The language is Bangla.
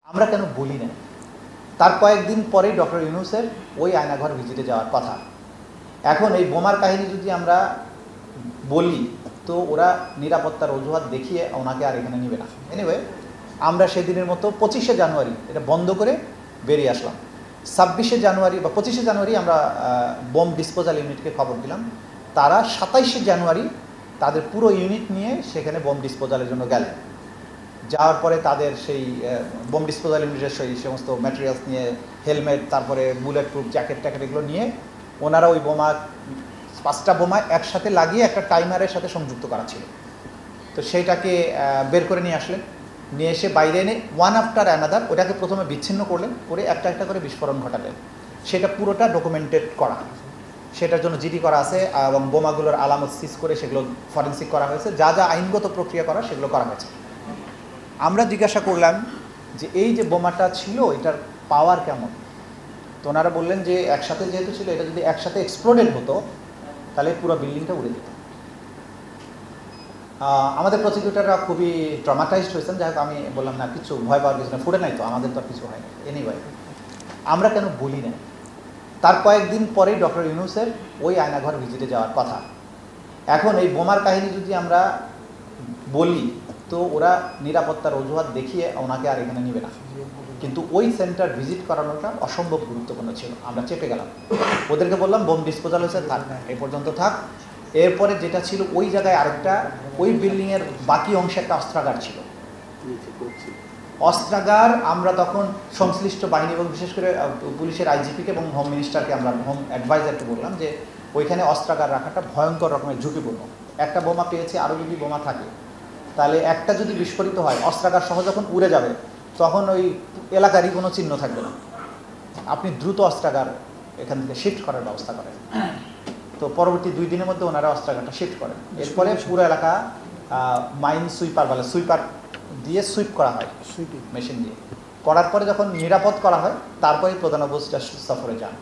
আমরা কেন বলি না? তার কয়েকদিন পরেই ডক্টর ইউনূসের ওই আয়নাঘর ভিজিটে যাওয়ার কথা। এখন এই বোমার কাহিনী যদি আমরা বলি তো ওরা নিরাপত্তার অজুহাত দেখিয়ে ওনাকে আর এখানে নেবে না। এনিওয়ে, আমরা সেদিনের মতো 25শে জানুয়ারি এটা বন্ধ করে বেরিয়ে আসলাম। 26শে জানুয়ারি বা 25শে জানুয়ারি আমরা বোম ডিসপোজাল ইউনিটকে খবর দিলাম। তারা 27শে জানুয়ারি তাদের পুরো ইউনিট নিয়ে সেখানে বোম ডিসপোজালের জন্য গেলেন। যাওয়ার পরে তাদের সেই বোম ডিসপোজাল ইউনিটের সেই সমস্ত ম্যাটেরিয়ালস নিয়ে, হেলমেট, তারপরে বুলেট প্রুফ জ্যাকেট ট্যাকেট এগুলো নিয়ে ওনারা ওই বোমা 5টা বোমা একসাথে লাগিয়ে একটা টাইমারের সাথে সংযুক্ত করা ছিল। তো সেইটাকে বের করে নিয়ে আসলেন, নিয়ে এসে বাইরে এনে ওয়ান আফটার অ্যানাদার ওটাকে প্রথমে বিচ্ছিন্ন করলেন, করে একটা একটা করে বিস্ফোরণ ঘটালেন। সেটা পুরোটা ডকুমেন্টেড করা, সেটার জন্য জিডি করা আছে এবং বোমাগুলোর আলামত সিজ করে সেগুলো ফরেন্সিক করা হয়েছে। যা যা আইনগত প্রক্রিয়া করা সেগুলো করা হয়েছে। আমরা জিজ্ঞাসা করলাম যে এই যে বোমাটা ছিল এটার পাওয়ার কেমন। তো ওনারা বললেন যে একসাথে যেহেতু ছিল, এটা যদি একসাথে এক্সপ্লোডেড হতো তাহলে পুরো বিল্ডিংটা উড়ে যেত। আমাদের প্রসিকিউটাররা খুবই ট্রমাটাইজড হয়েছেন। যাই হোক, আমি বললাম না, কিছু ভয় পাওয়ার কিছু না, ফুটে নাই তো, আমাদের তো আর কিছু হয়নি। এনিওয়ে, আমরা কেন বলি না? তার কয়েকদিন পরেই ডক্টর ইউনূসের ওই আয়নাঘর ভিজিটে যাওয়ার কথা। এখন এই বোমার কাহিনী যদি আমরা বলি তো ওরা নিরাপত্তার অজুহাত দেখিয়ে ওনাকে আর এখানে নেবে না। কিন্তু ওই সেন্টার ভিজিট করানোটা অসম্ভব গুরুত্বপূর্ণ ছিল। আমরা চেপে গেলাম, ওদেরকে বললাম বোম ডিসপোজাল হয়েছে, থাক, এই পর্যন্ত থাক। এরপরে যেটা ছিল ওই জায়গায় আরেকটা, ওই বিল্ডিংয়ের বাকি অংশে একটা অস্ত্রাগার ছিল। অস্ত্রাগার আমরা তখন সংশ্লিষ্ট বাহিনী এবং বিশেষ করে পুলিশের আইজিপিকে এবং হোম মিনিস্টারকে, আমরা হোম অ্যাডভাইজারকে বললাম যে ওইখানে অস্ত্রাগার রাখাটা ভয়ঙ্কর রকমের ঝুঁকিপূর্ণ। একটা বোমা পেয়েছে, আরও যদি বোমা থাকে তাহলে একটা যদি বিস্ফোরিত হয়, অস্ত্রাগার সহ যখন উড়ে যাবে তখন ওই এলাকারই কোনো চিহ্ন থাকবে না। আপনি দ্রুত অস্ত্রাগার এখান থেকে শিফট করার ব্যবস্থা করেন। তো পরবর্তী 2 দিনের মধ্যে ওনারা অস্ত্রাগারটা শিফট করেন। এরপরে পুরো এলাকা মাইন সুইপার বলে, সুইপার দিয়ে সুইপ করা হয়, সুইপিং মেশিন দিয়ে করার পরে যখন নিরাপদ করা হয় তারপরে প্রধান উপদেষ্টা সফরে যান।